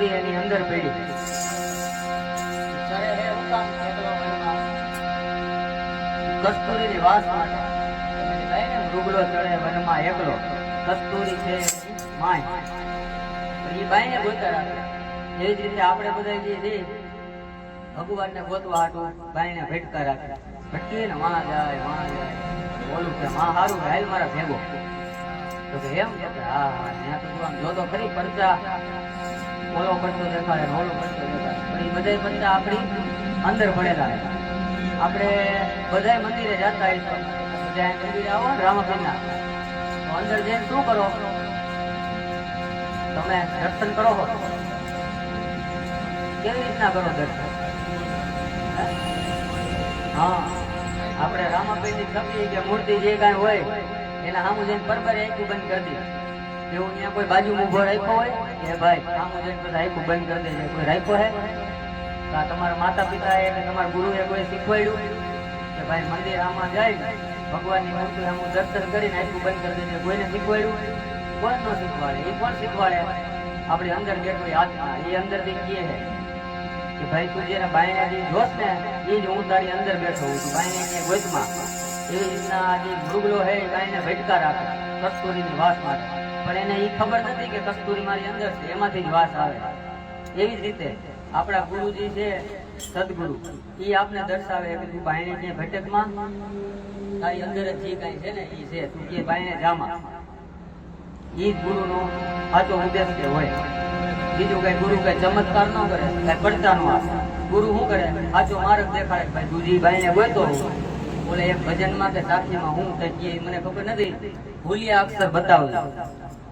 કસ્તુરી એની અંદર પડી કસ્તુરીની વાસ માટે મૃગલો ચડે વનમાં એકલો કસ્તુરી છે માય એ બાઈને ગોતા રાખે એવી જ રીતે આપણે બધા જે છે ભગવાનને ગોતવા હાટું બાઈને ભટકા રાખે ભટકીએ ને વાં જાય બોલું કે માં હારું હાલ મારા ભેગો તો કે એમ કે હા ત્યાં તો આમ જોતો ખરી પરચા ઓલો પડતો દેખાડે ને ઓલો પડતો દેખાડે પણ એ બધા પરચા આપણી અંદર પડેલા આપણે બધા મંદિરે જતા આવીશું બધા મંદિરે આવો ને રામાપીરના તો અંદર જઈને શું કરો તમે દર્શન કરો છો કેવી રીતના કરો દર્શન હા આપણે રામાપીરની છબી કે મૂર્તિ જે કાંઈ હોય એના સામું જઈને પરબરે આખું બંધ કરી દે એવું ત્યાં કોઈ બાજુ ઉભો રાખ્યો હોય એ ભાઈ સામું જઈને બધા આખું બંધ કરી દેજે કોઈ રાખ્યો હે તમારા માતા પિતા એ તમારા ગુરુએ કોઈ શીખવાડ્યું કે ભાઈ મંદિર આમાં જાય ભગવાનની મૂર્તિ આમ દર્શન કરીને આખું બંધ કરી દેજે કોઈને શીખવાડ્યું કોણ ન શીખવાડે એ કોણ શીખવાડે આપણી અંદર બેઠો આત્મા એ અંદર થી કહે કે ભાઈ તું જેને બાયને જે જોશ ને એ જ હું તારી અંદર બેઠો હું છું બાયને કે ગોતમાં એવી રીતના જે મૃગલો હે બાયને ભટકા રાખે કસ્તુરીની વાસ માટે પણ એને એ ખબર નથી કે કસ્તુરી મારી અંદર છે એમાંથી જ વાસ આવે એવી જ રીતે આપણા ગુરુજી છે સદગુરુ એ આપને દર્શાવે કે તું બાયને કે ભટકમાં તારી અંદર જે કઈ છે ને એ છે તું કે બાયને જામાં એ જ ગુરુનો સાચો ઉદ્દેશ્ય હોય બીજું કઈ ગુરુ કઈ ચમત્કાર ન કરે કઈ પડતા નો આપે ગુરુ શું કરે સાચો માર્ગ દેખાડે ભાઈ તુજી બાઈને ગોતો બોલે એક ભજનમાં કે સાખીમાં હું કઈ મને ખબર નથી ભૂલિયા અક્ષર બતાવજો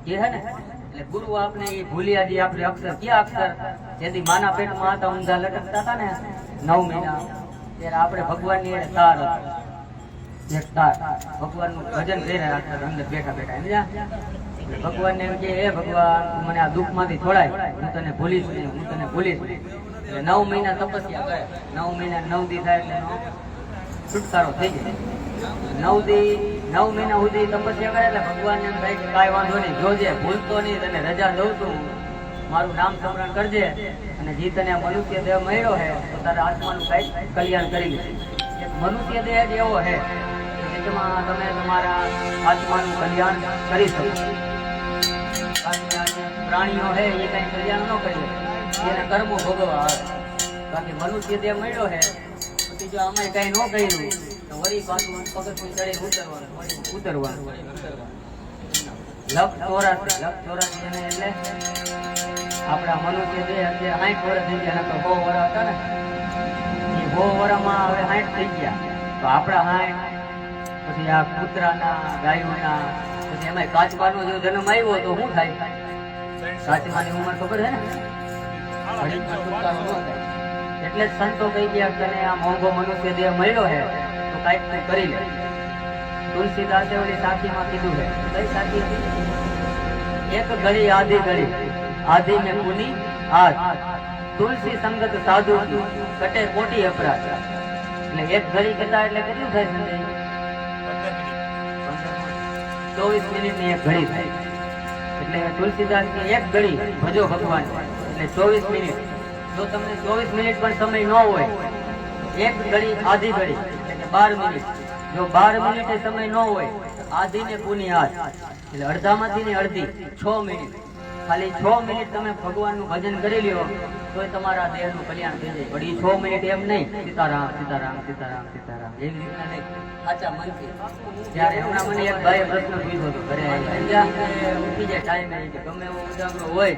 એ હે ને એટલે ગુરુ આપને એ ભૂલિયા જે આપણે અક્ષર ક્યાં અક્ષર જેથી માના પેટમાં હતા ઊંધા લટકતા હતા ને 9 મહિના ત્યારે આપણે ભગવાનની એક તાર એક તાર ભગવાનનું ભજન કરી રહ્યા અંદર બેઠા બેઠા સમજ્યા ભગવાન ને એમ કે હે ભગવાન તું મને આ દુઃખ માંથી છોડાય હું તને ભૂલીશ નહીં હું તને ભૂલીશ નહીં એટલે 9 મહિના તપસ્યા કરે 9 મહિના 9 દી થાય એટલે છુટકારો થઈ જાય 9 મહિના સુધી તપસ્યા કરે એટલે ભગવાન એમ થાય કે કાંઈ વાંધો નહીં જોજે ભૂલતો નહીં તને રજા દઉં છું મારું નામ સ્મરણ કરજે અને જે તને મનુષ્ય દેહ મળ્યો છે તો તારા આત્માનું કઈ કલ્યાણ કરી લે એક મનુષ્ય દેહ જ એવો છે જેમાં તમે તમારા આત્માનું કલ્યાણ કરી શકો પ્રાણીઓ છે એ કઈ કલ્યાણ ન કરી એને કર્મો ભોગવવા આવે બાકી મનુષ્ય દેહ મળ્યો છે પછી જો અમે કઈ ન કર્યું તો વળી પાછું પગથિયું ચડીને ઉતરવાનું લખ 84 એને એટલે આપણા મનુષ્ય દેહ અત્યારે 60 વર્ષ થઈ ગયા નકર 100 વર્ષ હતા ને એ 100 વર્ષમાં હવે 60 થઈ ગયા તો આપણા 60 પછી આ કૂતરાના ગાયોના પછી એમાં કાચબાનો જો જન્મ આવ્યો તો શું થાય કાચબાની ઉંમર ખબર છે ને એટલે જ સંતો કહી ગયા કે આ મોંઘો મનુષ્ય દેહ મળ્યો છે તો કાંઈક તું કરી લે તુલસીદાસે ઓલી સાખીમાં કીધું છે કઈ સાખી હતી એક ઘડી આધી મેં પુની આજ તુલસી સંગત સાધુ કટે કોટી અપરાધ એટલે એક ઘડી કહેતા એટલે કેટલું થાય સંજય 24 મિનિટની એક ઘડી થાય એટલે તુલસીદાસ ની એક ઘડી ભજો ભગવાન એટલે 24 મિનિટ જો તમને 24 મિનિટ પણ સમય ન હોય એક ઘડી આધી ઘડી એટલે 12 મિનિટ જો 12 મિનિટે સમય ન હોય આધી ને પૂની હાથ એટલે અડધામાંથી ને અડધી 6 મિનિટ ખાલી 6 મિનિટ તમે ભગવાનનું ભજન કરી લ્યો તો તમારા દેહનું કલ્યાણ થઈ જાય પણ એ 6 મિનિટ એમ નહીં સીતારામ સીતારામ સીતારામ સીતારામ એવી રીતના નહીં સાચા મનથી જ્યારે હમણાં મને એક ભાઈએ પ્રશ્ન પૂછ્યો હતો ઘરે ઉઠી જાય ટાઈમે ગમે એવો ઉજાગરો હોય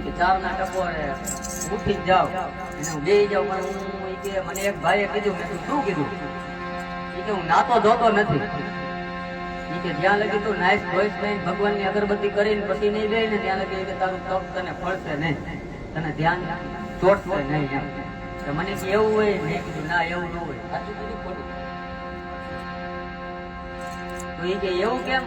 કે 4 ના ટકોરે ઉઠી જ જાઓ અને હું બેસી જાઉં પણ હું કે મને એક ભાઈએ કીધું મેં શું કીધું એ કે હું નાતો ધોતો નથી એ કે જ્યાં લગી તું નાઈસ ધોઈશ નહીં ભગવાનની અગરબત્તી કરીને પછી નહીં બે ને ત્યાં લગી કે તારું તપ તને ફળશે નહીં તને ધ્યાન ચોટશે નહીં એમ તો મને કે એવું હોય મેં કીધું ના એવું ન હોય સાચું કીધું ખોટું તો એ કે એવું કેમ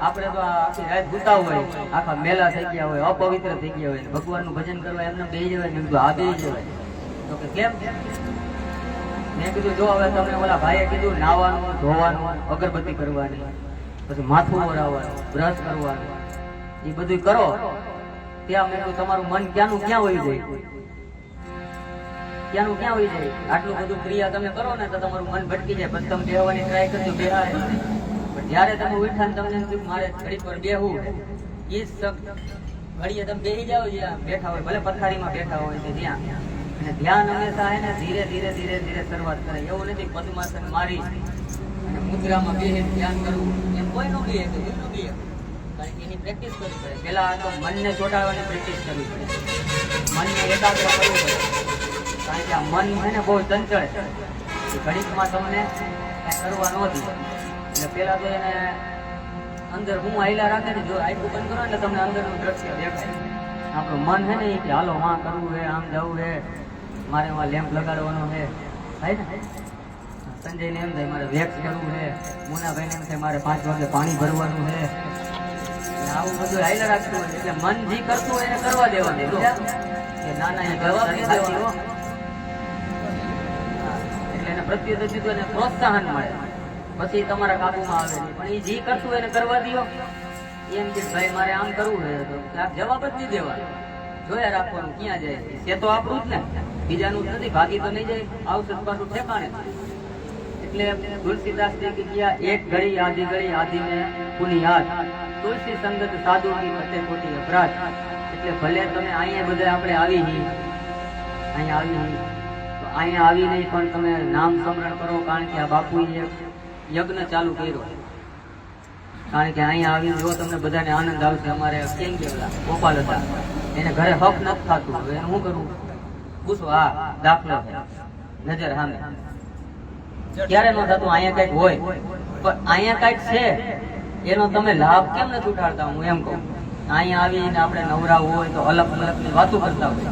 આપણે તો આખી રાત ગુતા હોય આખા મેલા થઈ ગયા હોય અપવિત્ર થઈ ગયા હોય ભગવાનનું ભજન કરવા એમને બે જવાય મેં કીધું આ બે જવાય તો કે કેમ મેં કીધું જો હવે તમે ઓલા ભાઈએ કીધું નાવાનું ધોવાનું અગરબત્તી કરવાની પછી માથું ઓરાવવાનું બ્રશ કરવાનું એ બધું કરો ત્યાં મેં કીધું તમારું મન ક્યાંનું ક્યાં વયું જાય, ક્યાંનું ક્યાં વયું જાય. આટલું બધું ક્રિયા તમે કરો ને તો તમારું મન ભટકી જાય. પછી તમે બેહવાની ટ્રાય કરજો, બેહાય. પણ જ્યારે તમે ઉઠા ને તમને એમ થયું મારે ઘડી પર બેહવું, એ જ ઘડીએ તમે બેસી જાઓ જ્યાં બેઠા હોય, ભલે પથારીમાં બેઠા હોય છે ત્યાં. અને ધ્યાન હંમેશા હે ને ધીરે ધીરે ધીરે ધીરે શરૂઆત કરે. એવું નથી પદ્માસન મારી અને મુદ્રામાં બેસી ધ્યાન કરવું, એમ કોઈ નો બી હતું, એવું બી હતું. કારણ કે એની પ્રેક્ટિસ કરવી પડે. પહેલા તો મનને ચોંટાડવાની પ્રેક્ટિસ કરવી પડે, મનને એકાગ્ર કરવું પડે. કારણ કે આ મન છે ને બહુ ચંચળ છે, ઘડીકમાં તમને કઈ કરવા ન દે. એટલે પેલા તો એને અંદર હું આયલા રાખે ને, જો આયલું બંધ કરો એટલે તમને અંદરનું દ્રશ્ય દેખાય. આપણું મન છે ને એ કે હાલો વાં કરવું છે, આમ જવું છે, મારે એમાં લેમ્પ લગાડવાનો છે, થાય ને. સંજયને એમ થાય મારે વેક્સ કરવું છે, મુનાભાઈને એમ થાય મારે 5 વાગે પાણી ભરવાનું છે. આવું બધું આયલા રાખતું હોય એટલે મન જે કરતું હોય એને કરવા દેવા દે. નાના એ જવાબ દેવાનો એટલે એને પ્રત્યે તો સીધું એને પ્રોત્સાહન મળે, પછી તમારા કાબુમાં આવે નહીં. પણ એ જે કરતું એને કરવા દો. એમ કે ભાઈ મારે આમ કરવું છે તો જવાબ જ નહીં દેવાનો, જોયા રાખવાનું ક્યાં જાય છે તો આપણું જ ને, બીજાનું જ નથી. ભાગી તો નહીં જાય, આવશે પાછું ઠેકાણે. એટલે તુલસીદાસ જે કીધું એક ઘડી આધી ઘડી આધી મેં પુની યાદ, તુલસી સંગત સાધુ ની ફતે ખોટી અપરાધ. એટલે ભલે તમે અહીંયા બધા આપણે આવી હી, અહીંયા આવી હી તો અહીંયા આવી નહીં પણ તમે નામ સ્મરણ કરો. કારણ કે આ બાપુએ યજ્ઞ ચાલુ કર્યો. કારણ કે અહીંયા આવીને જો તમને બધાને આનંદ આવશે. અમારે કેમ કેવલા ગોપાલ હતા, એને ઘરે હક નથી થતું, હવે એને શું કરવું પૂછો. હા દાખલો છે નજર સામે, ક્યારે ન થતું. અહીંયા કઈક હોય પણ અહીંયા કઈક છે એનો તમે લાભ કેમ નથી ઉઠાડતા, હું એમ કહું. અહીંયા આવીને આપણે નવરા હોય તો અલગ અલગ ની વાતો કરતા હોય,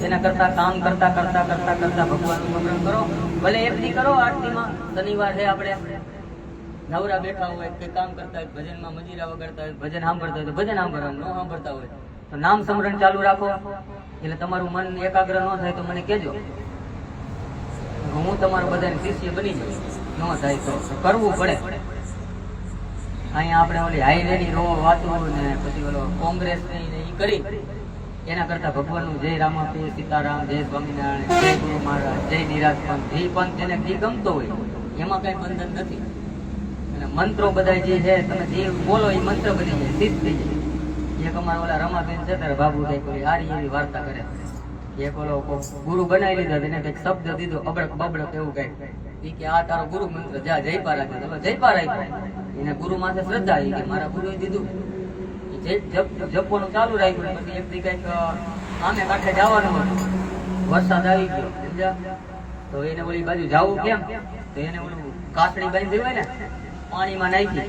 એના કરતા કામ કરતા કરતા કરતા કરતા ભગવાનનું સ્મરણ કરો. ભલે એક દી કરો, આરતીમાં શનિવાર છે આપણે નવરા બેઠા હોય કે કામ કરતા હોય, ભજનમાં મજીરા વગાડતા હોય, ભજન સાંભળતા હોય તો ભજન સાંભળવાનું, ન સાંભળતા હોય તો નામ સ્મરણ ચાલુ રાખો. એટલે તમારું મન એકાગ્ર ન થાય તો મને કહેજો, હું તમારું બધાને શિષ્ય બની જાઉં. ન થાય તો કરવું પડે. અહીંયા આપણે ઓલી હાઈવેની રો વાતો ને પછી ઓલો કોંગ્રેસ ને એ કરી એના કરતા ભગવાનનું જય રામાપીર સીતારામ, જય સ્વામિનારાયણ, જય ગુરુ મહારાજ, જય નિરાજ પંથ, જે પંથ એને જે ગમતો હોય એમાં કઈ બંધન નથી. અને મંત્રો બધા જે છે તમે જે બોલો એ મંત્ર બની જાય, સિદ્ધ થઈ જાય. એક અમારા ઓલા રમાબેન છે ત્યારે બાબુ કઈક ઓલી હારી એવી વાર્તા કરે. એક ઓલો ગુરુ બનાવી લીધા, એને કઈક શબ્દ દીધો અબડક બબડક એવું કઈક, એ કે આ તારો ગુરુ મંત્ર જા જયપા રાખ્યો. તમે જયપા રાખ્યો, એને ગુરુ માથે શ્રદ્ધા એ કે મારા ગુરુએ દીધું, જપવાનું ચાલુ રાખ્યું. પછી એક દી કઈક આમે કાંઠે જવાનું હતું, વરસાદ આવી ગયો સમજ્યા, તો એને ઓલી બાજુ જવું કેમ, તો એને ઓલું કાસડી બાંધી હોય ને પાણીમાં નાખી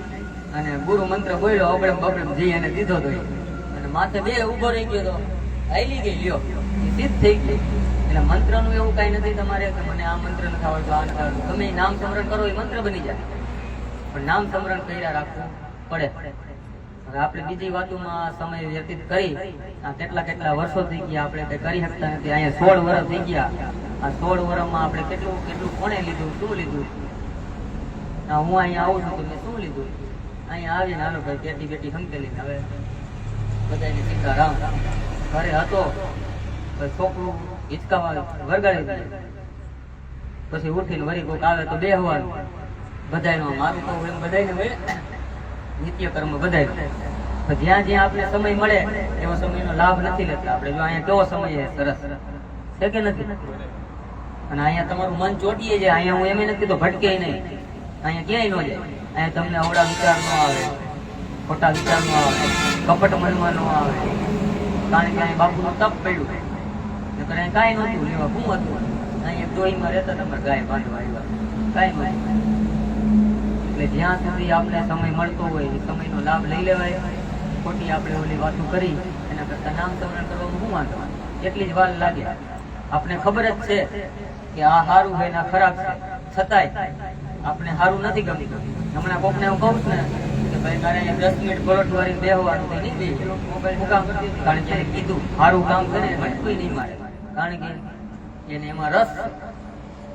અને ગુરુ મંત્ર બોલ્યો અબડમ બબડમ જઈ એને દીધો તો, અને માથે બે ઉભો રહી ગયો તો હાલી ગઈ લ્યો, એ સિદ્ધ થઈ ગઈ. એટલે મંત્રનું એવું કઈ નથી તમારે કે મને આ મંત્ર નથી આવડતું, આ નથી આવડતું. તમે નામ સ્મરણ કરો એ મંત્ર બની જાય, પણ નામ સ્મરણ કર્યા રાખવું પડે. હવે આપણે બીજી વાતોમાં સમય વ્યતીત કરી આ કેટલા વર્ષો થઈ ગયા, આપણે કઈ કરી શકતા નથી. અહીંયા 16 વર્ષ થઈ ગયા. આ 16 વર્ષમાં આપણે કેટલું કોણે લીધું, શું લીધું. હું અહીંયા આવું છું તો મેં શું લીધું, અહીંયા આવીને હાલો ભાઈ પેટી બેટી સંકેલી. હવે બધાને સીતારામ ઘરે હતો છોકરું હિચકાવા વરગાડી દે, પછી ઉઠીને વળી કોઈક આવે તો બેહવાનું. બધાયનું મારું તો એમ બધાયને હોય નિત્ય કર્મ બધાય. જ્યાં જ્યાં આપણે સમય મળે એવો સમયનો લાભ નથી લેતા આપણે. જો અહીંયા કેવો સમય છે સરસ છે કે નથી, અને અહીંયા તમારું મન ચોટીએ જાય. અહીંયા હું એમ નથી તો ભટકે નહીં, અહીંયા ક્યાંય ન જાય. અહીંયા તમને અવળા વિચાર ન આવે, ખોટા વિચાર ન આવે, કપટ મનમાં ન આવે. કારણ કે અહીંયા બાપુનું તપ પડ્યું, કાંઈ નહોતું લેવા. શું હતું અહીંયા ડોહીમાં રહેતા તમારે ગાય બાંધવા આવ્યા, કાંઈ નહોતું. એટલે જ્યાં સુધી આપણે સમય મળતો હોય એ સમયનો લાભ લઈ લેવાય. ખોટી આપણે ઓલી વાતો કરી એના કરતા નામ સ્મરણ કરવામાં શું વાંધો, એટલી જ વાર લાગે. આપણે ખબર જ છે કે આ સારું છે ને આ ખરાબ છે, છતાંય આપણે સારું નથી ગમતું. હમણાં કોકને હું કહું છું ને કે ભાઈ તારે 10 મિનિટ પલોટ વાળી બેહવાનું તો નહીં બેહી, કારણ કે કીધું સારું કામ કરે મટકું નહીં મારે, કારણ કે એને એમાં રસ.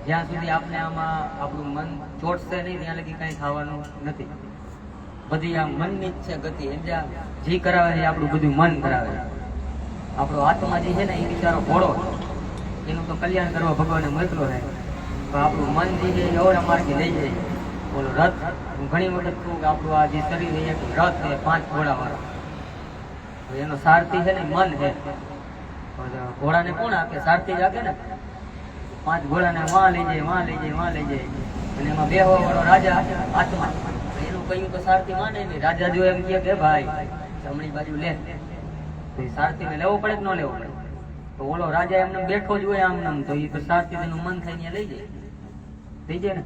જ્યાં સુધી આપણે આમાં આપણું મન ચોટશે નહીં ત્યાં લગી કઈ થવાનું નથી. બધી આ મનની જ છે ગતિ. જે કરાવે છે આપણું બધું મન કરાવે છે. આપણો આત્મા જે છે ને એ બિચારો ઘોડો એનું તો કલ્યાણ કરવા ભગવાને મોકલો છે, તો આપણું મન જે છે એ અવળા માર્ગે લઈ જાય. બોલો રથ, હું ઘણી વખત કહું કે આપણું આ જે શરીર એક રથ છે 5 ઘોડાવાળો, એનો સારથી છે ને મન છે. ઘોડાને કોણ આપે? સારથી જ આપે ને. 5 ઘોડાને વાં લઈ જાય, વાં લઈ જાય, વાં લઈ જાય, અને એમાં બેહવા વાળો રાજા આત્મા. એનું કહ્યું તો સારથી માને નહીં. રાજા જો એમ કહે કે ભાઈ જમણી બાજુ લે, તો એ સારથીને લેવો પડે કે ન લેવો પડે? તો ઓલો રાજા એમને બેઠો જ હોય આમ નામ, તો એ તો સારથી તેનું મન થઈને લઈ જાય, થઈ જાય ને.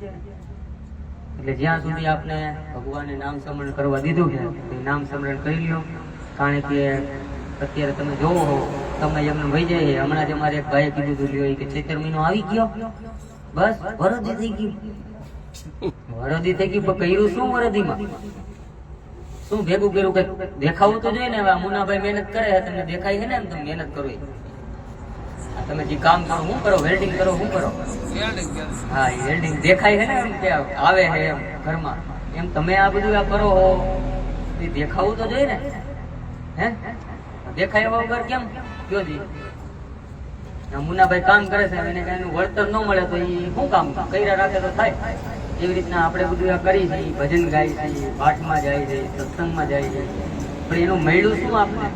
એટલે જ્યાં સુધી આપણે ભગવાનને નામ સ્મરણ કરવા દીધું છે તો નામ સ્મરણ કરી લ્યો. કારણ કે અત્યારે તમે જોવો હો, તમે એમને વહી જાય. હમણાં જ અમારે એક ભાઈએ કીધું હતું, લ્યો કે 16 મહિનો આવી ગયો, બસ વરદી થઈ ગયું. વરદી થઈ ગયું, પણ કર્યું શું વરદીમાં? શું ભેગું કર્યું? કે દેખાવું તો જોઈએ ને. હવે મુનાભાઈ મહેનત કરે છે, તમને દેખાય છે ને એમ તમે મહેનત કરો. તમે જે કામ કરો શું કરો? વેલ્ડિંગ કરો, શું કરો? હા, એ વેલ્ડિંગ દેખાય છે ને એમ કે આવે છે એમ ઘરમાં. એમ તમે આ બધું આ કરો હો, એ દેખાવું તો જોઈએ ને. હે દેખાય વગર કેમ કયો જી? મુનાભાઈ કામ કરે છે, એને કઈ એનું વળતર ન મળે તો એ શું કામ કર્યા રાખે તો થાય. એવી રીતના આપણે બધું આ કરી છીએ, ભજન ગાઈ છીએ, પાઠમાં જાય છે, સત્સંગમાં જાય છે, પણ એનું મળ્યું શું આપણે?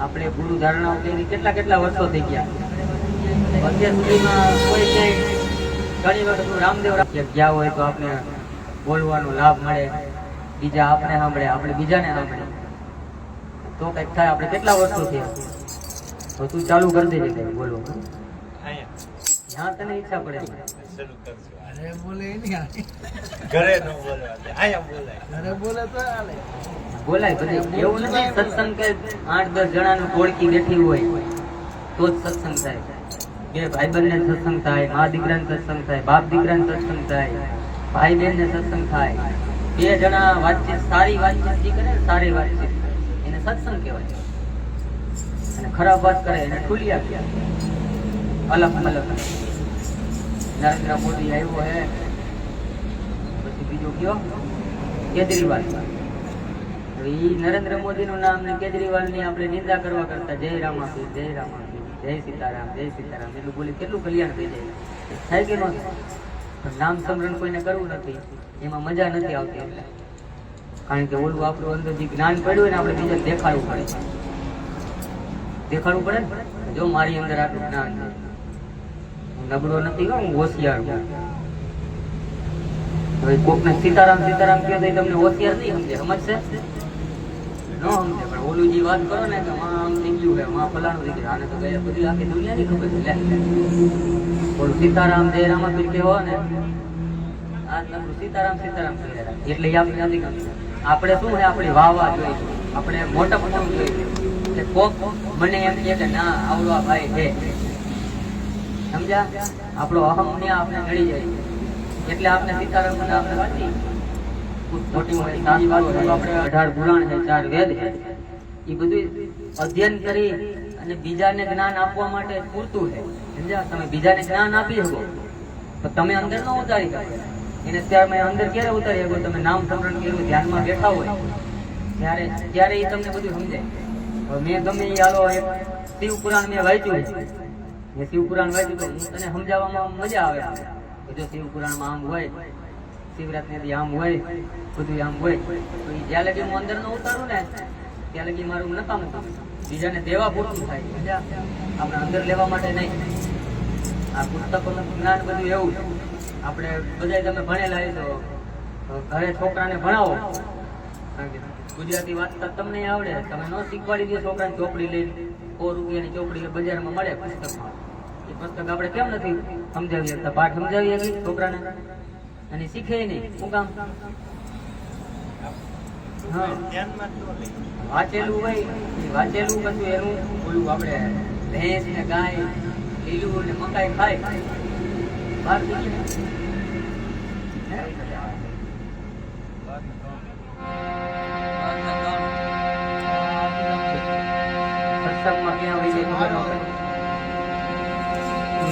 આપણે ગુરુ ધારણાઓ કરી કેટલા વર્ષો થઈ ગયા. અત્યાર સુધીમાં કોઈ ઘણી વખત રામદેવ ગયા હોય તો આપણે બોલવાનો લાભ મળે, બીજા આપણે સાંભળે, આપણે બીજાને સાંભળે, તો કઈક થાય. આપણે કેટલા વર્ષો થયા, તો તું ચાલુ કરી દેજે કઈ બોલવું. જ્યાં તને ઈચ્છા પડે બોલાય. બધે એવું નથી સત્સંગ કે 8-10 જણાનું ટોળકી બેઠી હોય તો જ સત્સંગ થાય. બે ભાઈબંધ ને સત્સંગ થાય, મા દીકરાને સત્સંગ થાય, બાપ દીકરાને સત્સંગ થાય, ભાઈ બહેન ને સત્સંગ થાય. 2 જણા વાતચીત, સારી વાતચીત જે કરે, સારી વાતચીત, એને સત્સંગ કહેવાય. અને ખરાબ વાત કરે એને ઠુલિયા કહેવાય. અલગ અલગ. નરેન્દ્ર મોદી આવ્યો હે, પછી બીજો કયો કેજરીવાલ. એ નરેન્દ્ર મોદી નું નામ ને કેજરીવાલ ની આપણે નિંદા કરવા કરતા જય રામ આપી, જય રામ આપી, જય સીતારામ, જય સીતારામ એટલું બોલી કેટલું કલ્યાણ થઈ જાય. થાય કે ન થાય? નામ સ્મરણ કોઈને કરવું નથી, એમાં મજા નથી આવતી. એટલે કારણ કે ઓલું આપણું અંદર જે જ્ઞાન પડ્યું ને આપણે બીજા દેખાડવું પડે. દેખાડવું પડે ને, જો મારી અંદર આટલું જ્ઞાન છે, હું નબળો નથી, હું હોશિયાર છું. હવે કોકને સીતારામ સીતારામ કહે તો તમને હોશિયાર નહીં સમજે, સમજશે ન સમજે. પણ ઓલું જે વાત કરો ને કે આમ થઈ ગયું છે, ફલાણું થઈ ગયું, આને તો ગયા બધી આખી દુનિયાની ખબર છે. ઓલું સીતારામ જય રામાપીર કેવો ને, આ સીતારામ સીતારામ એટલે આપણે નથી ગમતું. આપણે શું છે, આપણી વાહવા જોઈએ, આપણે મોટા મોટા જોઈએ. એટલે કોક મને એમ કહે કે ના આવડો આ ભાઈ છે, સમજ્યા? આપણો અહમ ને આપણે નડી જાય, એટલે આપણે સીતારામ નામ વાંચી. મોટી મોટી શાસ્ત્રો આપણે 18 પુરાણ છે, 4 વેદ છે, એ બધું અધ્યયન કરી અને બીજાને જ્ઞાન આપવા માટે પૂરતું છે. સમજ્યા? તમે બીજાને જ્ઞાન આપી શકો તો તમે અંદર ન ઉતારી શકો એને. ત્યારે અંદર ક્યારે ઉતારી શકો? તમે નામ સ્મરણ કર્યું, ધ્યાનમાં બેઠા હોય ત્યારે એ તમને બધું સમજાય. મેં ગમે એ હાલો એક શિવ પુરાણ મેં વાંચ્યું, મેં શિવ પુરાણ વાંચ્યું તો હું તને સમજાવવામાં મજા આવે. જો શિવ પુરાણમાં આમ હોય, શિવરાત્રી આમ હોય, બધું આમ હોય, તો એ જ્યાં લગી હું અંદર ન ઉતારું ને ત્યાં લગી મારું નકામું કામ. બીજાને દેવા પૂરતું થાય, આપણે અંદર લેવા માટે નહીં. આ પુસ્તકોનું જ્ઞાન બધું એવું છે. આપણે બધા તમે ભણેલા તો ઘરે છોકરાને ભણાવો, કારણ કે ગુજરાતી વાંચતા તમને આવડે, તમે ન શીખવાડી દો છોકરાને ચોપડી લઈને 100 રૂપિયાની ચોપડી બજારમાં મળે પુસ્તકમાં, એ પુસ્તક આપણે કેમ નથી સમજાવી શકતા? પાઠ સમજાવી શકીએ છોકરાને અને શીખે નહીં. શું કામ? હા, વાંચેલું હોય, વાંચેલું કશું એનું ઓલું આપણે ભેંસ ને ગાય લીલું ને મકાઈ ખાય બહાર સત્સંગમાં ક્યાં હોય છે ખબર ન પડે.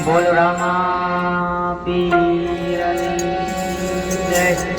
બોલ રામા પીરની જય.